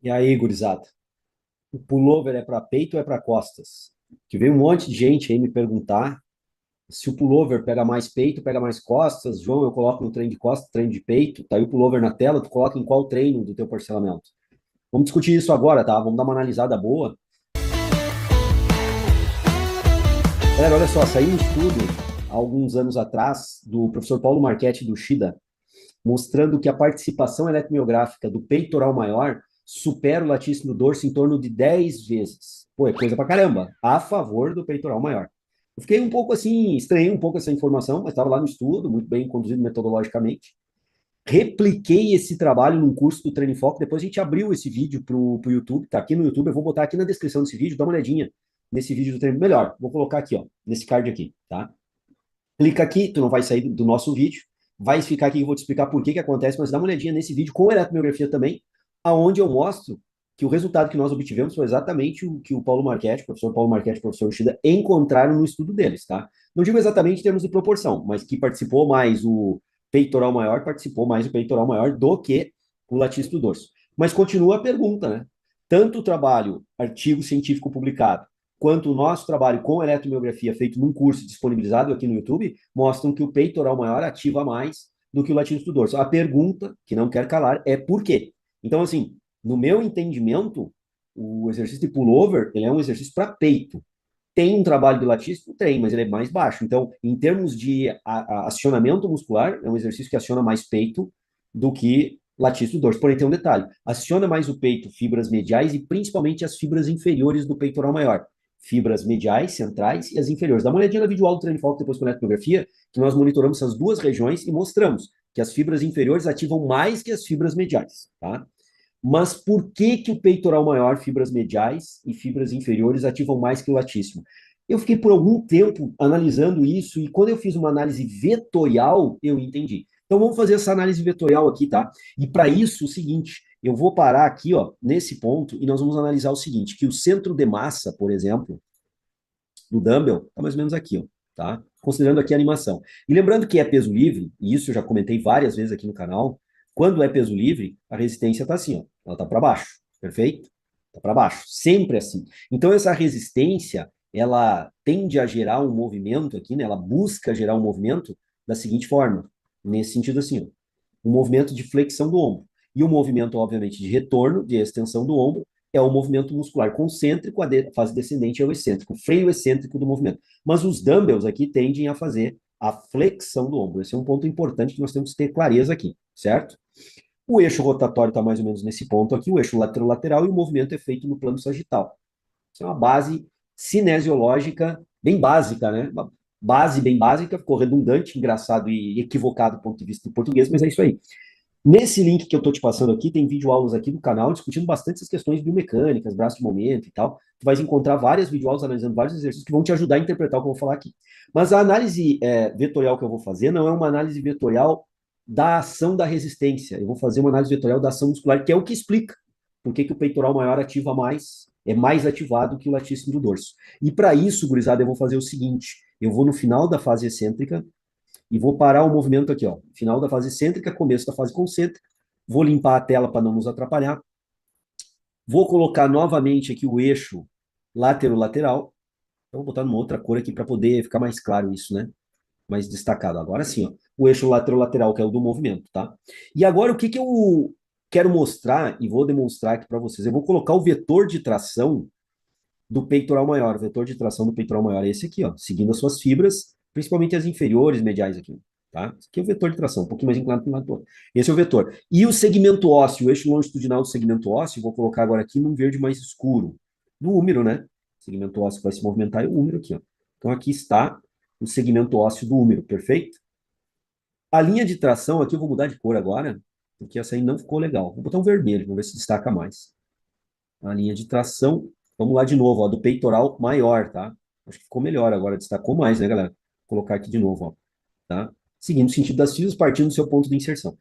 E aí, gurizada? O pullover é para peito ou é para costas? Que veio um monte de gente aí me perguntar se o pullover pega mais peito, pega mais costas. João, eu coloco no treino de costas, treino de peito. Tá aí o pullover na tela, tu coloca em qual treino do teu parcelamento? Vamos discutir isso agora, tá? Vamos dar uma analisada boa. Galera, olha só, saiu um estudo há alguns anos atrás do professor Paulo Marchetti do Shida, mostrando que a participação eletromiográfica do peitoral maior supera o latíssimo do dorso em torno de 10 vezes. Pô, é coisa pra caramba. A favor do peitoral maior. Eu fiquei um pouco assim, estranhei um pouco essa informação, mas estava lá no estudo, muito bem conduzido metodologicamente. Repliquei esse trabalho num curso do Treino em Foco. Depois a gente abriu esse vídeo pro YouTube, tá aqui no YouTube. Eu vou botar aqui na descrição desse vídeo, dá uma olhadinha nesse vídeo do treino. Melhor, vou colocar aqui, ó, nesse card aqui, tá? Clica aqui, tu não vai sair do nosso vídeo, vai ficar aqui, eu vou te explicar por que que acontece, mas dá uma olhadinha nesse vídeo com eletromiografia também, aonde eu mostro que o resultado que nós obtivemos foi exatamente o que o Paulo Marchetti, o professor Paulo Marchetti e o professor Ushida encontraram no estudo deles, tá? Não digo exatamente em termos de proporção, mas que participou mais o peitoral maior, participou mais o peitoral maior do que o latíssimo do dorso. Mas continua a pergunta, né? Tanto o trabalho, artigo científico publicado, quanto o nosso trabalho com eletromiografia feito num curso disponibilizado aqui no YouTube, mostram que o peitoral maior ativa mais do que o latíssimo do dorso. A pergunta, que não quer calar, é por quê? Então, assim, no meu entendimento, o exercício de pullover, ele é um exercício para peito. Tem um trabalho de latíssimo? Tem, mas ele é mais baixo. Então, em termos de acionamento muscular, é um exercício que aciona mais peito do que latíssimo dorso. Porém, tem um detalhe: aciona mais o peito, fibras mediais e principalmente as fibras inferiores do peitoral maior. Fibras mediais, centrais e as inferiores. Dá uma olhadinha na videoaula do treino de foco depois com a eletromiografia, que nós monitoramos essas duas regiões e mostramos que as fibras inferiores ativam mais que as fibras mediais, tá? Mas por que que o peitoral maior, fibras mediais e fibras inferiores ativam mais que o latíssimo? Eu fiquei por algum tempo analisando isso e quando eu fiz uma análise vetorial, eu entendi. Então vamos fazer essa análise vetorial aqui, tá? E para isso, o seguinte, eu vou parar aqui, ó, nesse ponto e nós vamos analisar o seguinte, que o centro de massa, por exemplo, do dumbbell, tá mais ou menos aqui, ó, tá? Considerando aqui a animação. E lembrando que é peso livre, e isso eu já comentei várias vezes aqui no canal, quando é peso livre, a resistência está assim, ó, ela está para baixo, perfeito? Está para baixo, sempre assim. Então essa resistência, ela tende a gerar um movimento aqui, né? Ela busca gerar um movimento da seguinte forma, nesse sentido assim, ó, um movimento de flexão do ombro. E o movimento, obviamente, de retorno, de extensão do ombro, é o movimento muscular concêntrico, a fase descendente é o excêntrico, o freio excêntrico do movimento. Mas os dumbbells aqui tendem a fazer a flexão do ombro. Esse é um ponto importante que nós temos que ter clareza aqui, certo? O eixo rotatório está mais ou menos nesse ponto aqui, o eixo lateral e o movimento é feito no plano sagital. Isso é uma base cinesiológica bem básica, né? Uma base bem básica, ficou redundante, engraçado e equivocado do ponto de vista do português, mas é isso aí. Nesse link que eu estou te passando aqui, tem videoaulas aqui do canal discutindo bastante essas questões biomecânicas, braço de momento e tal. Tu vais encontrar várias videoaulas analisando vários exercícios que vão te ajudar a interpretar o que eu vou falar aqui. Mas a análise vetorial que eu vou fazer não é uma análise vetorial da ação da resistência. Eu vou fazer uma análise vetorial da ação muscular, que é o que explica por que, que o peitoral maior ativa mais, é mais ativado que o latíssimo do dorso. E para isso, gurizada, eu vou fazer o seguinte: eu vou no final da fase excêntrica, e vou parar o movimento aqui, ó. Final da fase excêntrica, começo da fase concêntrica. Vou limpar a tela para não nos atrapalhar. Vou colocar novamente aqui o eixo lateral. Então, vou botar numa outra cor aqui para poder ficar mais claro isso, né? Mais destacado. Agora sim, ó. O eixo lateral, que é o do movimento, tá? E agora, o que que eu quero mostrar e vou demonstrar aqui para vocês? Eu vou colocar o vetor de tração do peitoral maior. O vetor de tração do peitoral maior é esse aqui, ó, seguindo as suas fibras, principalmente as inferiores mediais aqui, tá? Esse aqui é o vetor de tração, um pouquinho mais inclinado para o lado do outro. Esse é o vetor. E o segmento ósseo, o eixo longitudinal do segmento ósseo, vou colocar agora aqui num verde mais escuro, do úmero, né? O segmento ósseo que vai se movimentar é o úmero aqui, ó. Então aqui está o segmento ósseo do úmero, perfeito? A linha de tração aqui eu vou mudar de cor agora, porque essa aí não ficou legal. Vou botar um vermelho, vamos ver se destaca mais. A linha de tração. Vamos lá de novo, ó, do peitoral maior, tá? Acho que ficou melhor agora, destacou mais, né, galera? Vou colocar aqui de novo, ó, tá? Seguindo o sentido das fibras, partindo do seu ponto de inserção.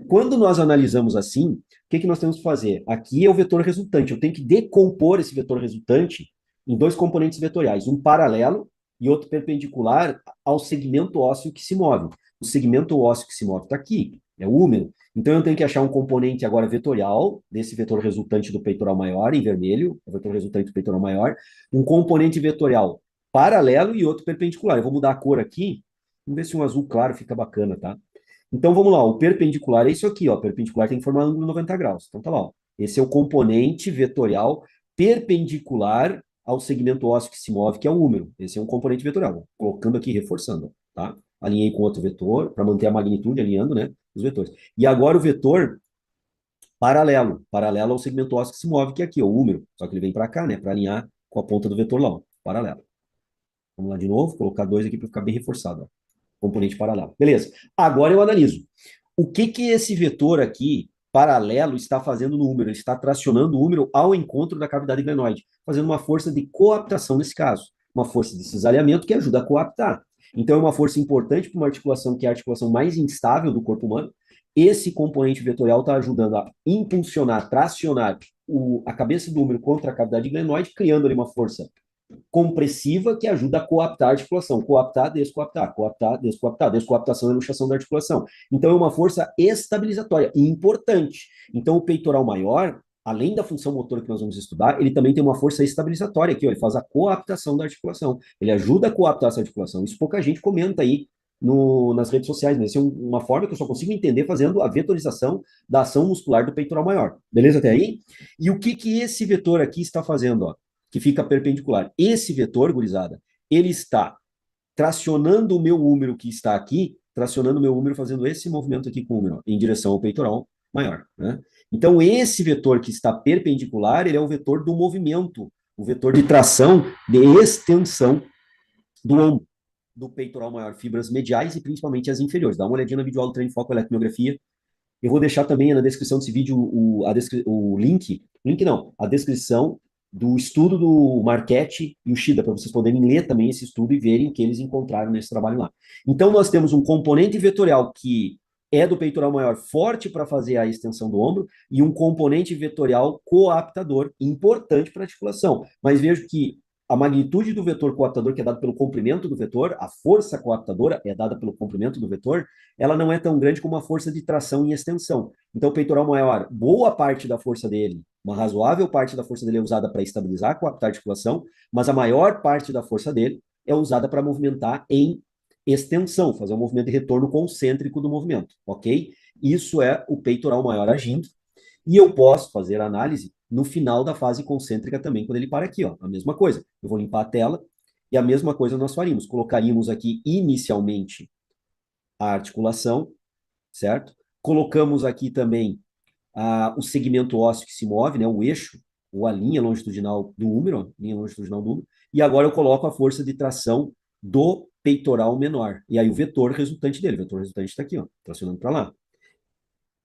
Quando nós analisamos assim, o que que nós temos que fazer? Aqui é o vetor resultante. Eu tenho que decompor esse vetor resultante em dois componentes vetoriais, um paralelo e outro perpendicular ao segmento ósseo que se move. O segmento ósseo que se move está aqui, é o úmero. Então, eu tenho que achar um componente agora vetorial, desse vetor resultante do peitoral maior, em vermelho, o vetor resultante do peitoral maior, um componente vetorial paralelo e outro perpendicular. Eu vou mudar a cor aqui, vamos ver se um azul claro fica bacana, tá? Então, vamos lá, o perpendicular é isso aqui, ó, perpendicular tem que formar ângulo 90 graus. Então, tá lá, ó. Esse é o componente vetorial perpendicular ao segmento ósseo que se move, que é o húmero. Esse é um componente vetorial. Vou colocando aqui, reforçando, tá? Alinhei com outro vetor, para manter a magnitude, alinhando, né, os vetores. E agora o vetor paralelo ao segmento ósseo que se move, que é aqui, ó, o húmero. Só que ele vem para cá, né, para alinhar com a ponta do vetor lá, ó, paralelo. Vamos lá de novo, colocar dois aqui para ficar bem reforçado, ó. Componente paralelo. Beleza. Agora eu analiso. O que que esse vetor aqui, paralelo, está fazendo no húmero? Ele está tracionando o húmero ao encontro da cavidade glenoide, fazendo uma força de coaptação nesse caso. Uma força de cisalhamento que ajuda a coaptar. Então, é uma força importante para uma articulação que é a articulação mais instável do corpo humano. Esse componente vetorial está ajudando a impulsionar, tracionar a cabeça do húmero contra a cavidade glenoide, criando ali uma força compressiva que ajuda a coaptar a articulação. Coaptar, descoaptar, coaptar, descoaptar, descoaptação e luxação da articulação. Então, é uma força estabilizatória e importante. Então, o peitoral maior, além da função motora que nós vamos estudar, ele também tem uma força estabilizatória aqui, ó, ele faz a coaptação da articulação. Ele ajuda a coaptar essa articulação. Isso pouca gente comenta aí nas redes sociais, né? Essa é uma forma que eu só consigo entender fazendo a vetorização da ação muscular do peitoral maior. Beleza até aí? E o que que esse vetor aqui está fazendo, ó? Que fica perpendicular. Esse vetor, gurizada, ele está tracionando o meu húmero que está aqui, tracionando o meu húmero, fazendo esse movimento aqui com o húmero, ó, em direção ao peitoral maior, né? Então, esse vetor que está perpendicular, ele é o vetor do movimento, o vetor de tração, de extensão do ombro, do peitoral maior, fibras mediais e principalmente as inferiores. Dá uma olhadinha no videoaula do treino de foco eletromiografia. Eu vou deixar também na descrição desse vídeo o link não, a descrição do estudo do Marchetti e o Shida, para vocês poderem ler também esse estudo e verem o que eles encontraram nesse trabalho lá. Então, nós temos um componente vetorial que é do peitoral maior forte para fazer a extensão do ombro e um componente vetorial coaptador importante para a articulação. Mas vejo que a magnitude do vetor coaptador, que é dado pelo comprimento do vetor, a força coaptadora é dada pelo comprimento do vetor, ela não é tão grande como a força de tração e extensão. Então, o peitoral maior, boa parte da força dele, uma razoável parte da força dele é usada para estabilizar, coaptar a articulação, mas a maior parte da força dele é usada para movimentar em extensão, fazer um movimento de retorno concêntrico do movimento, ok? Isso é o peitoral maior agindo, e eu posso fazer a análise no final da fase concêntrica também, quando ele para aqui, ó, a mesma coisa. Eu vou limpar a tela, e a mesma coisa nós faríamos. Colocaríamos aqui inicialmente a articulação, certo? Colocamos aqui também o segmento ósseo que se move, né, o eixo, ou a linha longitudinal do húmero, linha longitudinal do húmero, e agora eu coloco a força de tração do peitoral menor. E aí o vetor resultante dele, o vetor resultante está aqui, ó, tracionando para lá.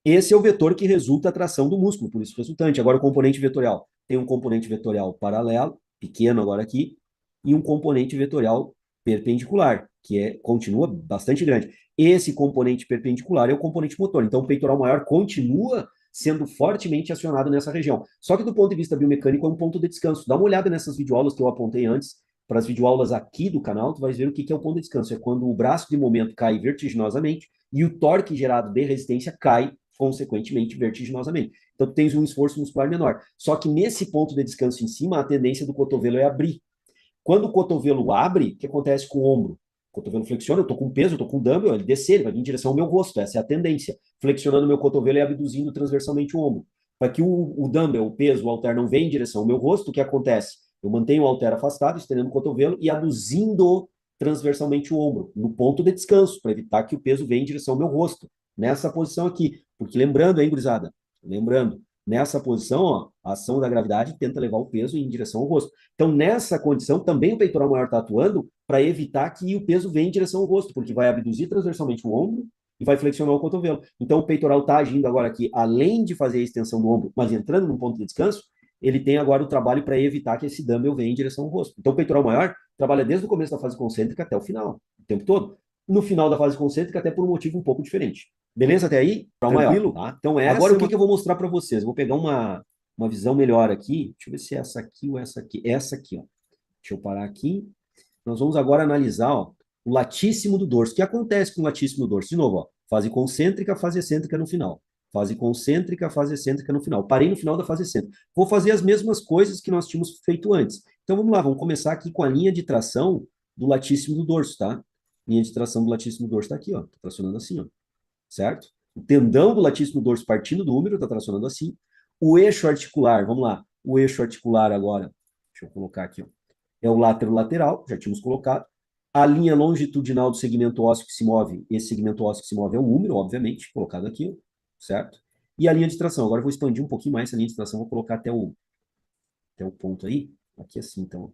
Esse é o vetor que resulta a tração do músculo, por isso resultante. Agora o componente vetorial. Tem um componente vetorial paralelo, pequeno agora aqui, e um componente vetorial perpendicular, que continua bastante grande. Esse componente perpendicular é o componente motor. Então o peitoral maior continua sendo fortemente acionado nessa região. Só que do ponto de vista biomecânico é um ponto de descanso. Dá uma olhada nessas videoaulas que eu apontei antes, para as videoaulas aqui do canal, tu vai ver o que é o ponto de descanso. É quando o braço de momento cai vertiginosamente e o torque gerado de resistência cai consequentemente, vertiginosamente. Então, tu tens um esforço muscular menor. Só que nesse ponto de descanso em cima, a tendência do cotovelo é abrir. Quando o cotovelo abre, o que acontece com o ombro? O cotovelo flexiona, eu estou com peso, eu estou com dumbbell, ele descer, ele vai vir em direção ao meu rosto, essa é a tendência. Flexionando o meu cotovelo e abduzindo transversalmente o ombro. Para que o dumbbell, o peso, o halter não venha em direção ao meu rosto, o que acontece? Eu mantenho o halter afastado, estendendo o cotovelo e aduzindo transversalmente o ombro, no ponto de descanso, para evitar que o peso venha em direção ao meu rosto, nessa posição aqui. Porque lembrando, hein, gurizada? Lembrando, nessa posição, ó, a ação da gravidade tenta levar o peso em direção ao rosto. Então, nessa condição, também o peitoral maior está atuando para evitar que o peso venha em direção ao rosto, porque vai abduzir transversalmente o ombro e vai flexionar o cotovelo. Então, o peitoral está agindo agora aqui, além de fazer a extensão do ombro, mas entrando num ponto de descanso, ele tem agora o trabalho para evitar que esse dumbbell venha em direção ao rosto. Então, o peitoral maior trabalha desde o começo da fase concêntrica até o final, o tempo todo. No final da fase concêntrica, até por um motivo um pouco diferente. Beleza até aí? Tranquilo? Tá? Então, agora o que eu vou mostrar para vocês? Eu vou pegar uma visão melhor aqui. Deixa eu ver se é essa aqui ou essa aqui. Essa aqui, ó. Deixa eu parar aqui. Nós vamos agora analisar, ó, o latíssimo do dorso. O que acontece com o latíssimo do dorso? De novo, ó, fase concêntrica, fase excêntrica no final. fase concêntrica, fase excêntrica no final. Parei no final da fase excêntrica. Vou fazer as mesmas coisas que nós tínhamos feito antes. Então vamos lá, vamos começar aqui com a linha de tração do latíssimo do dorso, tá? Linha de tração do latíssimo do dorso está aqui, ó. Tá tracionando assim, ó. Certo? O tendão do latíssimo do dorso partindo do úmero está tracionando assim. O eixo articular, vamos lá. O eixo articular agora, deixa eu colocar aqui, ó. É o látero-lateral, já tínhamos colocado. A linha longitudinal do segmento ósseo que se move, esse segmento ósseo que se move é o úmero, obviamente, colocado aqui, certo? E a linha de tração, agora eu vou expandir um pouquinho mais essa linha de tração, vou colocar até o ponto aí, aqui assim, então,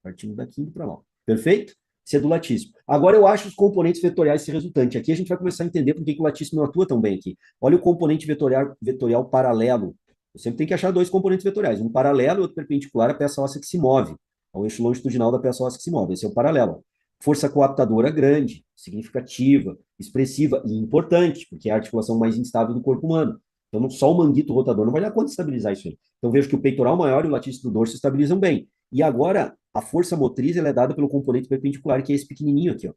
partindo daqui indo para lá. Perfeito? Isso é do latíssimo. Agora eu acho os componentes vetoriais desse resultante. Aqui a gente vai começar a entender por que o latíssimo não atua tão bem aqui. Olha o componente vetorial paralelo. Eu sempre tenho que achar dois componentes vetoriais, um paralelo e outro perpendicular à peça óssea que se move, ao eixo longitudinal da peça óssea que se move. Esse é o paralelo. Força coaptadora grande, significativa, expressiva e importante, porque é a articulação mais instável do corpo humano. Então, só o manguito rotador não vai dar conta de estabilizar isso aí. Então, vejo que o peitoral maior e o latíssimo do dorso se estabilizam bem. E agora, a força motriz ela é dada pelo componente perpendicular, que é esse pequenininho aqui, ó.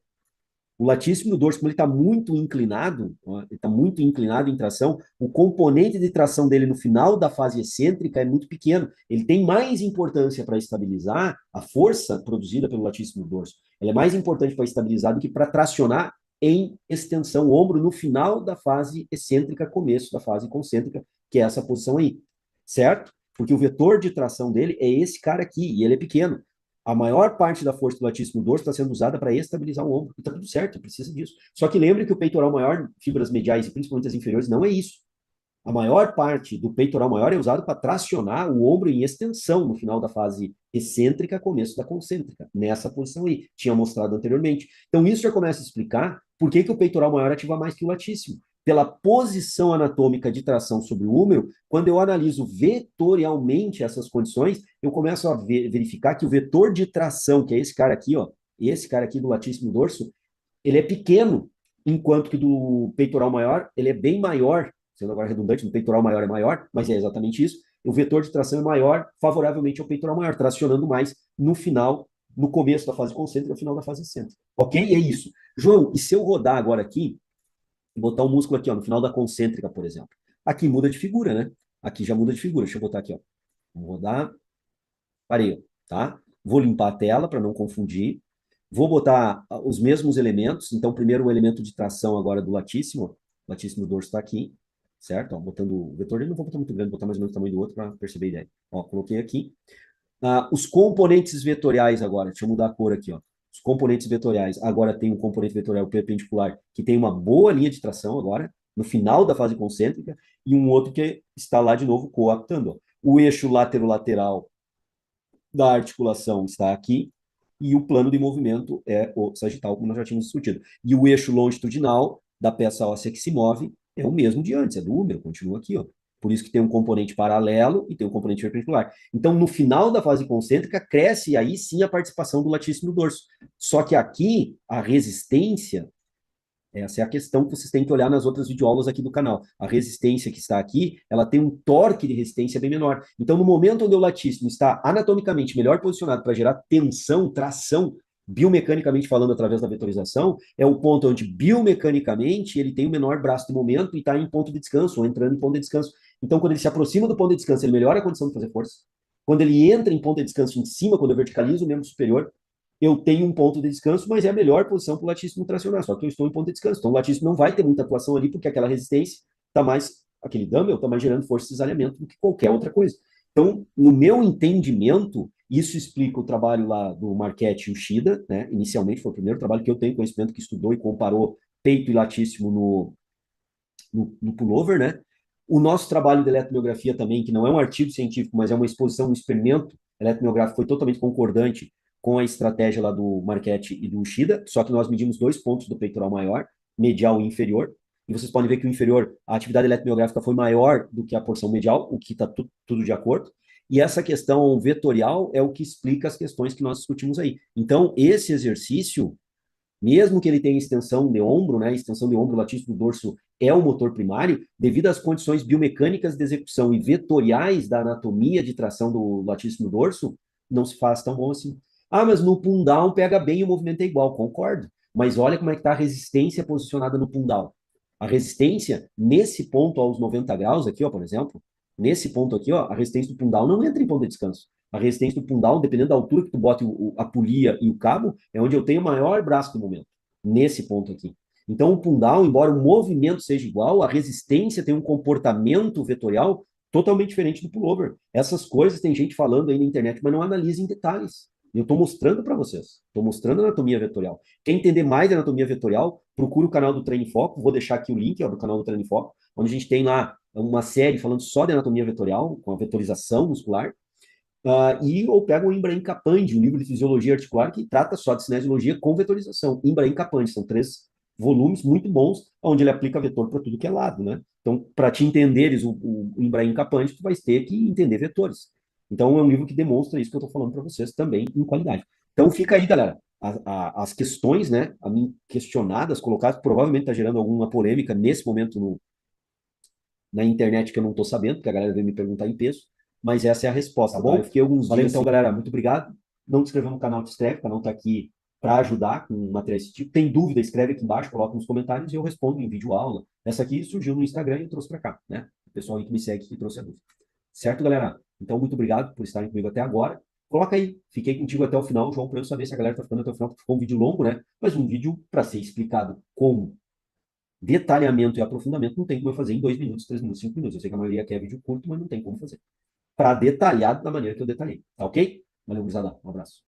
O latíssimo do dorso, como ele está muito inclinado, ó, ele está muito inclinado em tração, o componente de tração dele no final da fase excêntrica é muito pequeno. Ele tem mais importância para estabilizar a força produzida pelo latíssimo do dorso. Ela é mais importante para estabilizar do que para tracionar em extensão o ombro no final da fase excêntrica, começo da fase concêntrica, que é essa posição aí, certo? Porque o vetor de tração dele é esse cara aqui, e ele é pequeno. A maior parte da força do latíssimo dorso está sendo usada para estabilizar o ombro. E está tudo certo, precisa disso. Só que lembre que o peitoral maior, fibras mediais e principalmente as inferiores, não é isso. A maior parte do peitoral maior é usado para tracionar o ombro em extensão no final da fase excêntrica, começo da concêntrica, nessa posição aí, tinha mostrado anteriormente. Então, isso já começa a explicar por que o peitoral maior ativa mais que o latíssimo. Pela posição anatômica de tração sobre o úmero, quando eu analiso vetorialmente essas condições, eu começo a verificar que o vetor de tração, que é esse cara aqui, ó, esse cara aqui do latíssimo dorso, ele é pequeno, enquanto que do peitoral maior, ele é bem maior, sendo agora redundante, no peitoral maior é maior, mas é exatamente isso. O vetor de tração é maior, favoravelmente ao peitoral maior, tracionando mais no final, no começo da fase concêntrica, no final da fase excêntrica. Ok? É isso. João, e se eu rodar agora aqui, botar o músculo aqui, ó, no final da concêntrica, por exemplo. Aqui muda de figura, né? Aqui já muda de figura. Deixa eu botar aqui, ó. Vou rodar. Parei, ó, tá? Vou limpar a tela para não confundir. Vou botar os mesmos elementos. Então, primeiro o elemento de tração agora do latíssimo. O latíssimo do dorso está aqui, certo? Ó, botando o vetor, ele não vou botar muito grande, vou botar mais ou menos o tamanho do outro para perceber a ideia. Ó, coloquei aqui. Os componentes vetoriais agora, deixa eu mudar a cor aqui, ó. Os componentes vetoriais, agora tem um componente vetorial perpendicular que tem uma boa linha de tração agora, no final da fase concêntrica, e um outro que está lá de novo coaptando. Ó. O eixo lateral da articulação está aqui, e o plano de movimento é o sagital, como nós já tínhamos discutido. E o eixo longitudinal da peça óssea que se move é o mesmo de antes, é do úmero, continua aqui, ó. Por isso que tem um componente paralelo e tem um componente perpendicular. Então, no final da fase concêntrica, cresce aí sim a participação do latíssimo dorso. Só que aqui, a resistência, essa é a questão que vocês têm que olhar nas outras videoaulas aqui do canal. A resistência que está aqui, ela tem um torque de resistência bem menor. Então, no momento onde o latíssimo está anatomicamente melhor posicionado para gerar tensão, tração, biomecanicamente falando, através da vetorização, é o ponto onde biomecanicamente ele tem o menor braço de momento e está em ponto de descanso, ou entrando em ponto de descanso. Então, quando ele se aproxima do ponto de descanso, ele melhora a condição de fazer força. Quando ele entra em ponto de descanso em cima, quando eu verticalizo o membro superior, eu tenho um ponto de descanso, mas é a melhor posição para o latíssimo tracionar, só que eu estou em ponto de descanso. Então, o latíssimo não vai ter muita atuação ali, porque aquela resistência está mais, aquele dumbbell está mais gerando força de cisalhamento do que qualquer outra coisa. Então, no meu entendimento, isso explica o trabalho lá do Marchetti e o Shida, né? Inicialmente foi o primeiro trabalho que eu tenho conhecimento que estudou e comparou peito e latíssimo no pullover, né? O nosso trabalho de eletromiografia também, que não é um artigo científico, mas é uma exposição, um experimento eletromiográfico, foi totalmente concordante com a estratégia lá do Marchetti e do Shida, só que nós medimos 2 pontos do peitoral maior, medial e inferior, e vocês podem ver que o inferior, a atividade eletromiográfica foi maior do que a porção medial, o que está tudo de acordo, e essa questão vetorial é o que explica as questões que nós discutimos aí. Então, esse exercício, mesmo que ele tenha extensão de ombro, né, extensão de ombro latíssimo do dorso é o motor primário, devido às condições biomecânicas de execução e vetoriais da anatomia de tração do latíssimo dorso, não se faz tão bom assim. Ah, mas no pull down pega bem e o movimento é igual, concordo. Mas olha como é que está a resistência posicionada no pull down. A resistência, nesse ponto aos 90 graus aqui, ó, por exemplo, nesse ponto aqui, ó, a resistência do pundown não entra em ponto de descanso. A resistência do pundown, dependendo da altura que tu bote a polia e o cabo, é onde eu tenho o maior braço do momento. Nesse ponto aqui. Então, o pundown, embora o movimento seja igual, a resistência tem um comportamento vetorial totalmente diferente do pullover. Essas coisas tem gente falando aí na internet, mas não analisa em detalhes. Eu estou mostrando para vocês. Estou mostrando a anatomia vetorial. Quer entender mais da anatomia vetorial? Procura o canal do Treino em Foco. Vou deixar aqui o link ó, do canal do Treino em Foco, onde a gente tem lá uma série falando só de anatomia vetorial, com a vetorização muscular. Ou pega o Ibrahim Kapandi, um livro de fisiologia articular, que trata só de cinesiologia com vetorização. Ibrahim Kapandi, são 3 volumes muito bons, onde ele aplica vetor para tudo que é lado, né? Então, para te entenderes o Ibrahim Kapandi, tu vai ter que entender vetores. Então, é um livro que demonstra isso que eu estou falando para vocês também em qualidade. Então, fica aí, galera. As questões, né, a mim questionadas, colocadas, provavelmente está gerando alguma polêmica nesse momento na internet que eu não estou sabendo, porque a galera veio me perguntar em peso, mas essa é a resposta, tá bom? Eu fiquei alguns dias então, galera, muito obrigado. Não te inscreveu no canal, te inscreve, o canal está aqui para ajudar com material desse tipo. Tem dúvida, escreve aqui embaixo, coloca nos comentários e eu respondo em vídeo aula. Essa aqui surgiu no Instagram e eu trouxe para cá, né? O pessoal aí que me segue que trouxe a dúvida. Certo, galera? Então, muito obrigado por estarem comigo até agora. Coloca aí, fiquei contigo até o final, João, para eu saber se a galera está ficando até o final, porque ficou um vídeo longo, né? Mas um vídeo para ser explicado como detalhamento e aprofundamento não tem como eu fazer em 2 minutos, 3 minutos, 5 minutos. Eu sei que a maioria quer vídeo curto, mas não tem como fazer. Para detalhar da maneira que eu detalhei. Tá ok? Valeu, gurizada. Um abraço.